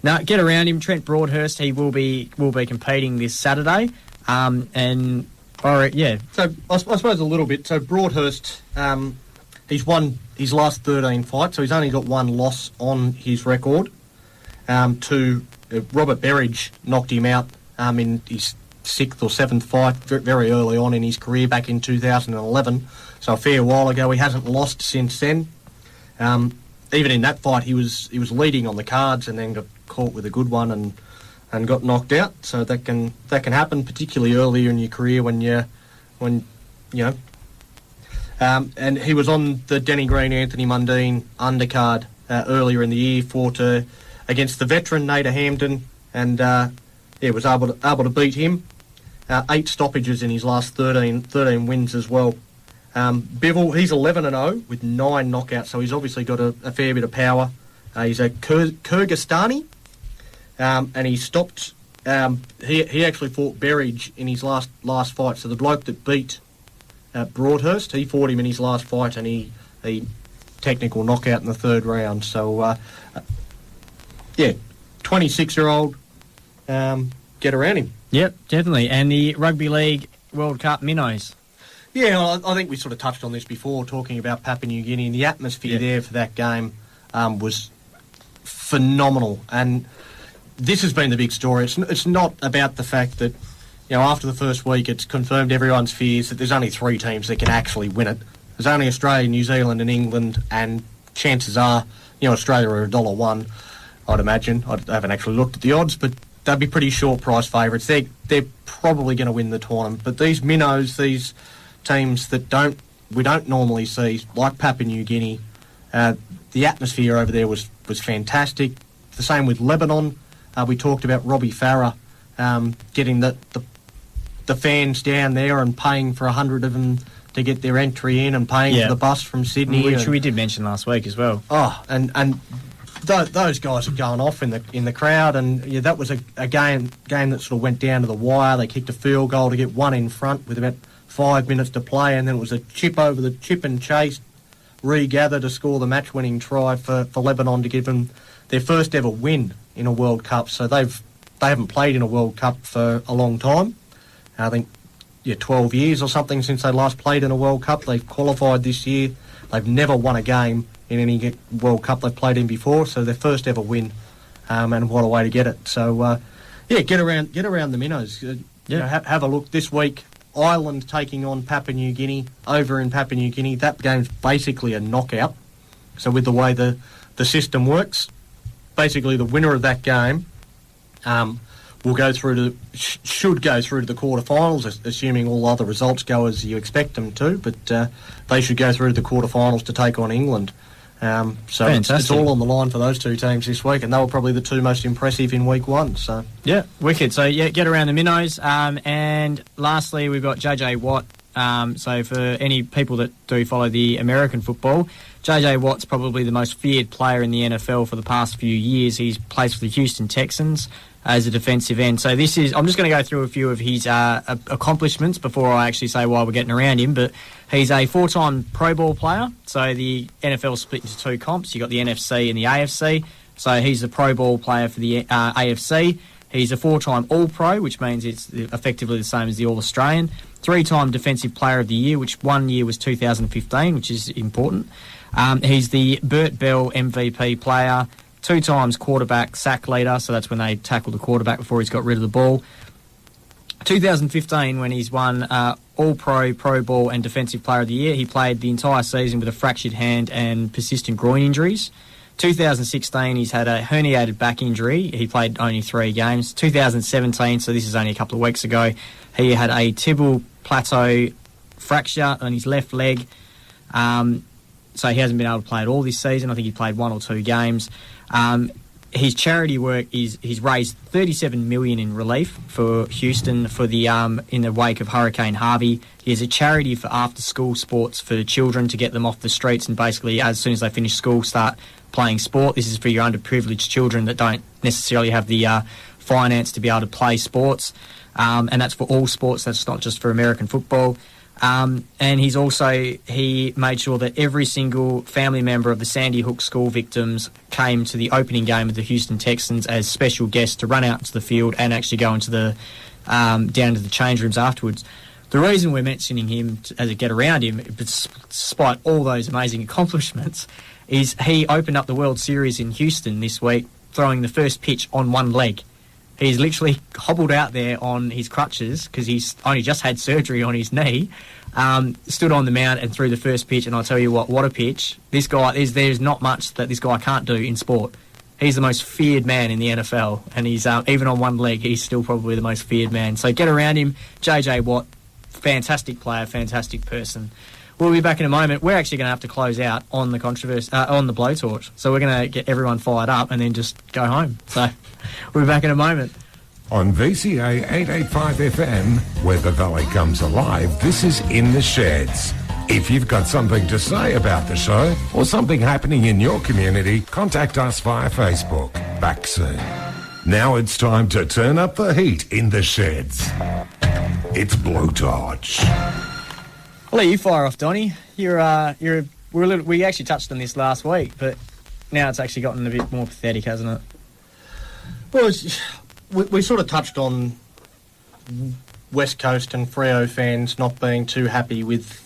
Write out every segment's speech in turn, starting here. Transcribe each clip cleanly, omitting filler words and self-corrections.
Now, get around him. Trent Broadhurst, he will be competing this Saturday. So I suppose a little bit. So Broadhurst, he's won his last 13 fights, so he's only got one loss on his record. Robert Berridge knocked him out in his 6th or 7th fight very early on in his career back in 2011, so a fair while ago. He hasn't lost since then. Even in that fight, he was leading on the cards and then got caught with a good one and got knocked out. So that can happen, particularly earlier in your career when you know. And he was on the Denny Green, Anthony Mundine undercard earlier in the year, fought against the veteran Nader Hamden, and was able to beat him. 8 stoppages in his last 13 wins as well. Bivol, he's 11-0 with 9 knockouts, so he's obviously got a fair bit of power. He's a Kyrgyzstani, and he stopped. He actually fought Berridge in his last fight. So the bloke that beat Broadhurst, he fought him in his last fight, and he technical knockout in the 3rd round. So 26-year-old, get around him. Yep, definitely. And the Rugby League World Cup minnows. Yeah, I think we sort of touched on this before, talking about Papua New Guinea, and the atmosphere there for that game was phenomenal. And this has been the big story. It's not about the fact that, after the first week, it's confirmed everyone's fears that there's only 3 teams that can actually win it. There's only Australia, New Zealand and England, and chances are, Australia are $1.01, I'd imagine. I haven't actually looked at the odds, but they'd be pretty short price favourites. They're probably going to win the tournament. But these minnows, these teams that we don't normally see, like Papua New Guinea, the atmosphere over there was fantastic. The same with Lebanon. We talked about Robbie Farah getting the fans down there and paying for 100 of them to get their entry in, and paying for the bus from Sydney, which we did mention last week as well. Oh, and those guys are going off in the crowd, and that was a game that sort of went down to the wire. They kicked a field goal to get one in front with about 5 minutes to play, and then it was a chip and chase, regather to score the match-winning try for Lebanon to give them their first ever win in a World Cup. So they haven't played in a World Cup for a long time. I think 12 years or something since they last played in a World Cup. They've qualified this year. They've never won a game in any World Cup they've played in before, so their first ever win, and what a way to get it. So get around the minnows. Have a look this week. Ireland taking on Papua New Guinea over in Papua New Guinea. That game's basically a knockout. So with the way the system works, basically the winner of that game will should go through to the quarterfinals, assuming all other results go as you expect them to. But they should go through to the quarterfinals to take on England. So it's all on the line for those 2 teams this week, and they were probably the 2 most impressive in week 1. So wicked. So get around the minnows. And lastly, we've got JJ Watt. So for any people that do follow the American football, JJ Watt's probably the most feared player in the NFL for the past few years. He's plays for the Houston Texans as a defensive end. So I'm just going to go through a few of his accomplishments before I actually say why we're getting around him. But he's a 4-time Pro Bowl player. So the NFL split into 2 comps. You've got the NFC and the AFC. So he's a Pro Bowl player for the AFC. He's a 4-time All-Pro, which means it's effectively the same as the All-Australian. 3-time Defensive Player of the Year, which one year was 2015, which is important. He's the Burt Bell MVP player. 2 times quarterback sack leader, so that's when they tackle the quarterback before he's got rid of the ball. 2015, when he's won All-Pro, Pro Bowl and Defensive Player of the Year, he played the entire season with a fractured hand and persistent groin injuries. 2016, he's had a herniated back injury. He played only 3 games. 2017, so this is only a couple of weeks ago, he had a tibia plateau fracture on his left leg. So he hasn't been able to play at all this season. I think he played 1 or 2 games. His charity work he's raised $37 million in relief for Houston for the in the wake of Hurricane Harvey. He has a charity for after-school sports for children to get them off the streets and basically as soon as they finish school start playing sport. This is for your underprivileged children that don't necessarily have the finance to be able to play sports, and that's for all sports. That's not just for American football. And he made sure that every single family member of the Sandy Hook school victims came to the opening game of the Houston Texans as special guests to run out into the field and actually go into the down to the change rooms afterwards. The reason we're mentioning him as a get around him, despite all those amazing accomplishments, is he opened up the World Series in Houston this week, throwing the first pitch on one leg. He's literally hobbled out there on his crutches because he's only just had surgery on his knee, stood on the mound and threw the first pitch, and I'll tell you what a pitch. This guy, there's not much that this guy can't do in sport. He's the most feared man in the NFL, and he's even on one leg, he's still probably the most feared man. So get around him. JJ Watt, fantastic player, fantastic person. We'll be back in a moment. We're actually going to have to close out on the controversy, on the blowtorch. So we're going to get everyone fired up and then just go home. So we'll be back in a moment. On VCA 885 FM, where the Valley comes alive, this is In the Sheds. If you've got something to say about the show or something happening in your community, contact us via Facebook. Back soon. Now it's time to turn up the heat in the sheds. It's Blowtorch. I'll let you fire off, Donnie. We actually touched on this last week, but now it's actually gotten a bit more pathetic, hasn't it? Well, we sort of touched on West Coast and Freo fans not being too happy with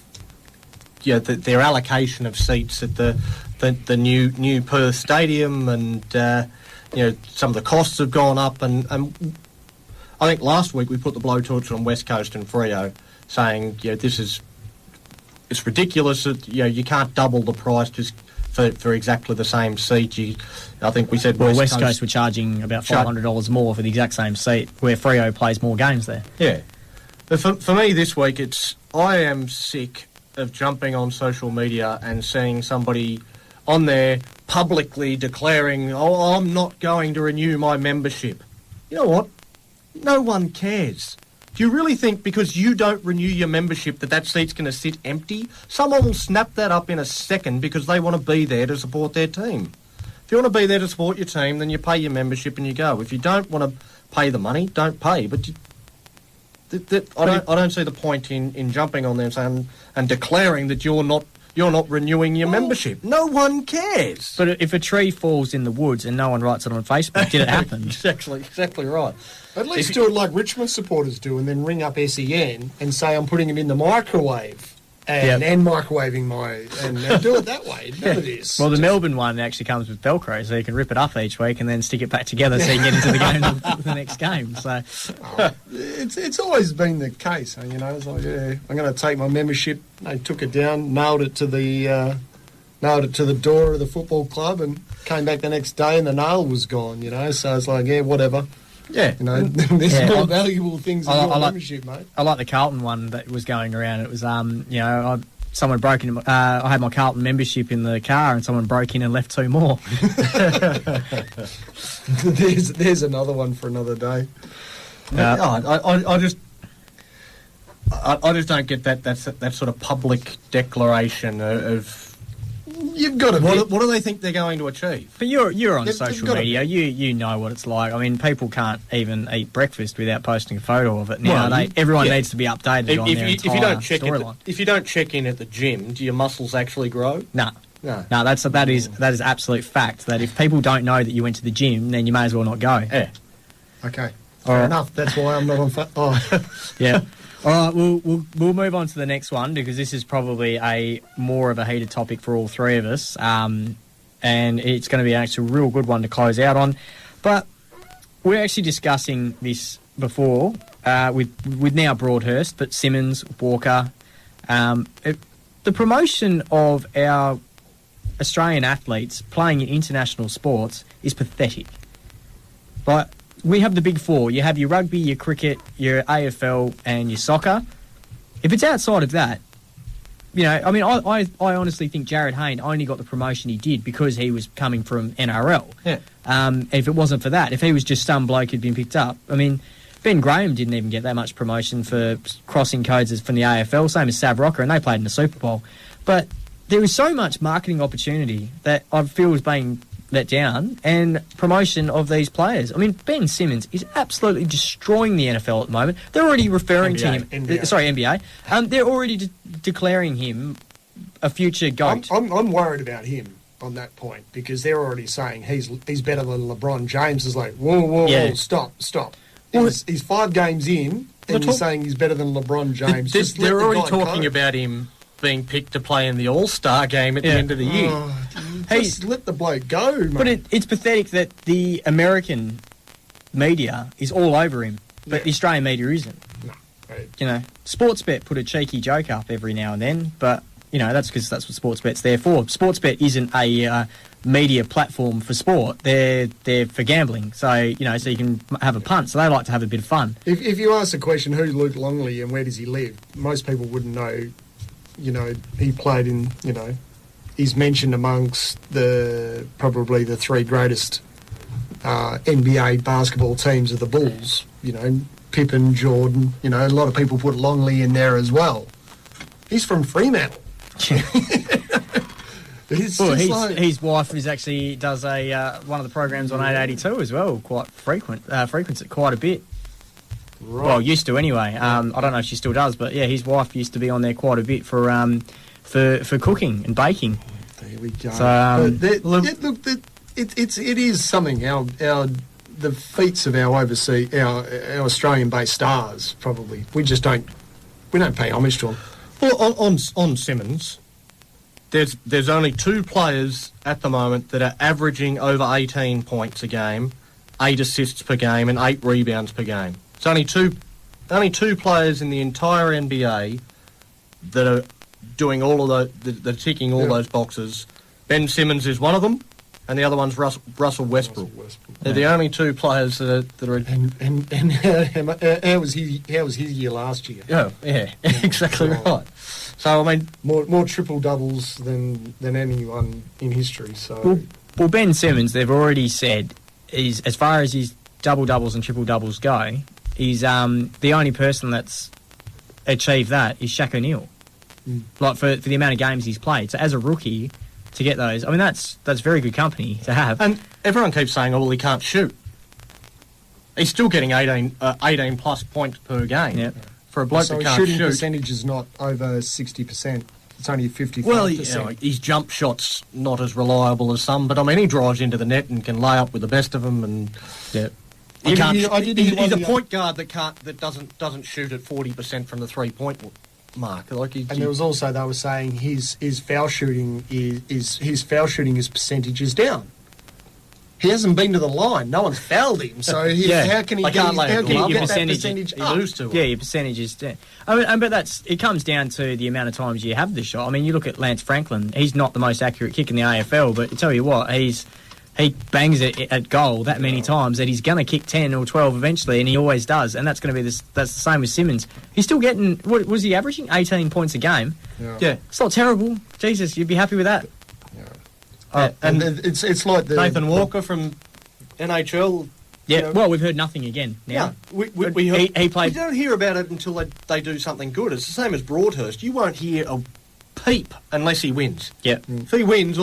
their allocation of seats at the new Perth Stadium, and some of the costs have gone up, and I think last week we put the blowtorch on West Coast and Freo, saying it's ridiculous that you can't double the price just for exactly the same seat. I think we said West Coast were charging about $500 more for the exact same seat, where Freo plays more games there. Yeah, but for me this week, I am sick of jumping on social media and seeing somebody on there publicly declaring, "Oh, I'm not going to renew my membership." You know what? No one cares. Do you really think because you don't renew your membership that seat's going to sit empty? Someone will snap that up in a second because they want to be there to support their team. If you want to be there to support your team, then you pay your membership and you go. If you don't want to pay the money, don't pay. But I don't see the point in jumping on there and saying and declaring that you're not renewing your membership. No one cares. But if a tree falls in the woods and no one writes it on Facebook, did it happen? Exactly right. At least do it like Richmond supporters do, and then ring up SEN and say I'm putting it in the microwave and microwaving and do it that way. None of this. Well, the Melbourne one actually comes with Velcro, so you can rip it up each week and then stick it back together so you can get into the game the next game. So it's always been the case. It's like I'm going to take my membership. They took it down, nailed it to the door of the football club, and came back the next day and the nail was gone. So it's like whatever. Yeah, there's more valuable things in your membership, mate. I like the Carlton one that was going around. It was, someone broke in. I had my Carlton membership in the car, and someone broke in and left two more. There's another one for another day. I just don't get that sort of public declaration of. You've got to. What do they think they're going to achieve? But you're on social media. You know what it's like. I mean, people can't even eat breakfast without posting a photo of it now. Everyone needs to be updated on their entire storyline. If you don't check in at the gym, do your muscles actually grow? No. That is absolute fact. That if people don't know that you went to the gym, then you may as well not go. Yeah. Okay. Fair enough. That's why I'm not on. Yeah. All right, we'll move on to the next one because this is probably a more of a heated topic for all three of us, and it's going to be actually a real good one to close out on. But we're actually discussing this before with now Broadhurst, but Simmons, Walker, the promotion of our Australian athletes playing in international sports is pathetic. But we have the big four. You have your rugby, your cricket, your AFL, and your soccer. If it's outside of that, I honestly think Jared Hayne only got the promotion he did because he was coming from NRL. Yeah. If it wasn't for that, if he was just some bloke who'd been picked up, Ben Graham didn't even get that much promotion for crossing codes from the AFL, same as Sav Rocker, and they played in the Super Bowl. But there was so much marketing opportunity that I feel was being let down, and promotion of these players. I mean, Ben Simmons is absolutely destroying the NFL at the moment. They're already referring to him. NBA. NBA. They're already declaring him a future GOAT. I'm worried about him on that point because they're already saying he's better than LeBron James. Is like, whoa, stop. Well, He's 5 games in, and you're saying he's better than LeBron James. They're already talking about him being picked to play in the All-Star game at the end of the year. Just let the bloke go, mate. But it's pathetic that the American media is all over him, but the Australian media isn't. No. You know, Sportsbet put a cheeky joke up every now and then, but, you know, that's because that's what Sportsbet's there for. Sportsbet isn't a media platform for sport. They're for gambling. So, you know, so you can have a punt. So they like to have a bit of fun. If you ask the question, who's Luke Longley and where does he live, most people wouldn't know. You know, he played in, you know, he's mentioned amongst probably the 3 greatest NBA basketball teams of the Bulls. You know, Pippen, Jordan, you know, a lot of people put Longley in there as well. He's from Fremantle. His wife does one of the programs on 882 as well, frequents it quite a bit. Right. Well, used to anyway. I don't know if she still does, but yeah, his wife used to be on there quite a bit for cooking and baking. There we go. So, it is something. The feats of our our Australian-based stars probably we don't pay homage to them. Well, on Simmons, there's only 2 players at the moment that are averaging over 18 points a game, 8 assists per game, and 8 rebounds per game. It's only two players in the entire NBA that are doing all of those, that are ticking all those boxes. Ben Simmons is one of them, and the other one's Russell Westbrook. They're the only 2 players that are. And how was his year last year? Yeah, exactly right. So I mean, more triple doubles than anyone in history. So well, Ben Simmons, they've already said, is as far as his double doubles and triple doubles go, he's the only person that's achieved that is Shaq O'Neal. Like for the amount of games he's played. So as a rookie, to get those, I mean that's very good company to have. And everyone keeps saying, "Oh, well, he can't shoot." He's still getting 18 plus points per game. Yep. For a bloke so that his can't shooting shoot. percentage is not over 60%. It's only 55%. Well, his jump shot's not as reliable as some, but I mean, he drives into the net and can lay up with the best of them. And he can't. He's a point guard that doesn't shoot at 40% from the 3-point mark. And there was also, they were saying his foul shooting his percentage is down. He hasn't been to the line. No one's fouled him. So how can he get that percentage up? Yeah, your percentage is down. I mean, but it comes down to the amount of times you have the shot. I mean, you look at Lance Franklin. He's not the most accurate kick in the AFL, but I tell you what, he bangs it at goal that many times that he's going to kick 10 or 12 eventually, and he always does. And that's going to be that's the same with Simmons. He's still getting, what was he averaging? 18 points a game. Yeah. It's not terrible. Jesus, you'd be happy with that. And it's like the Nathan Walker from NHL. Yeah, you know, well, we've heard nothing again now. Yeah, he played. You don't hear about it until they do something good. It's the same as Broadhurst. You won't hear a peep unless he wins. Yeah. If he wins,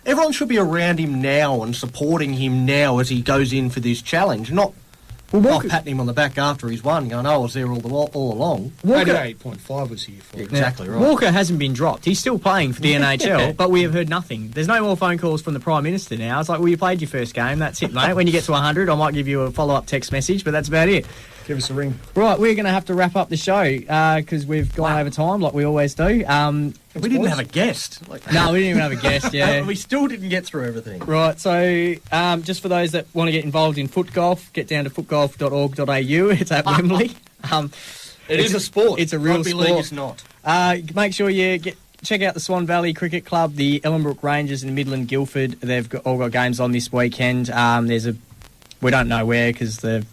everyone should be around him now and supporting him now as he goes in for this challenge, not patting him on the back after he's won, going, "Oh, I was there all along." 88.5 was here for. Exactly right. Walker hasn't been dropped. He's still playing for the NHL, but we have heard nothing. There's no more phone calls from the Prime Minister now. It's like, well, you played your first game. That's it, mate. When you get to 100, I might give you a follow-up text message, but that's about it. Give us a ring. Right, we're going to have to wrap up the show because we've gone over time like we always do. We didn't have a guest. No, we didn't even have a guest, yeah. We still didn't get through everything. Right, so just for those that want to get involved in foot golf, get down to footgolf.org.au. It's at Wembley. It is a sport. It's a real Rugby sport. league is not. Make sure you check out the Swan Valley Cricket Club, the Ellenbrook Rangers in Midland Guildford. They've all got games on this weekend. We don't know where because they've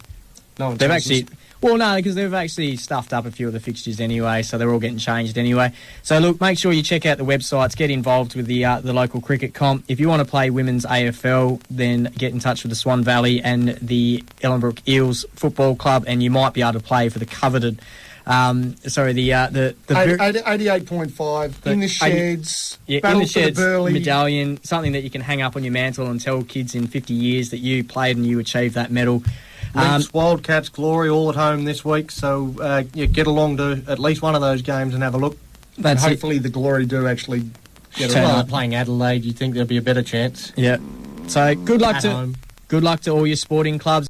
actually... Well, no, because they've actually stuffed up a few of the fixtures anyway, so they're all getting changed anyway. So, look, make sure you check out the websites, get involved with the local cricket comp. If you want to play women's AFL, then get in touch with the Swan Valley and the Ellenbrook Eels Football Club, and you might be able to play for the coveted Sorry, the 88.5 in the sheds. in Battle the for sheds Burley. medallion, something that you can hang up on your mantle and tell kids in 50 years that you played and you achieved that medal. Lynx, Wildcats, Glory, all at home this week, so get along to at least one of those games and have a look. That's Hopefully the Glory do actually get Turn it up. right. Playing Adelaide, you think there'll be a better chance? Yeah. So good luck At to home. all your sporting clubs.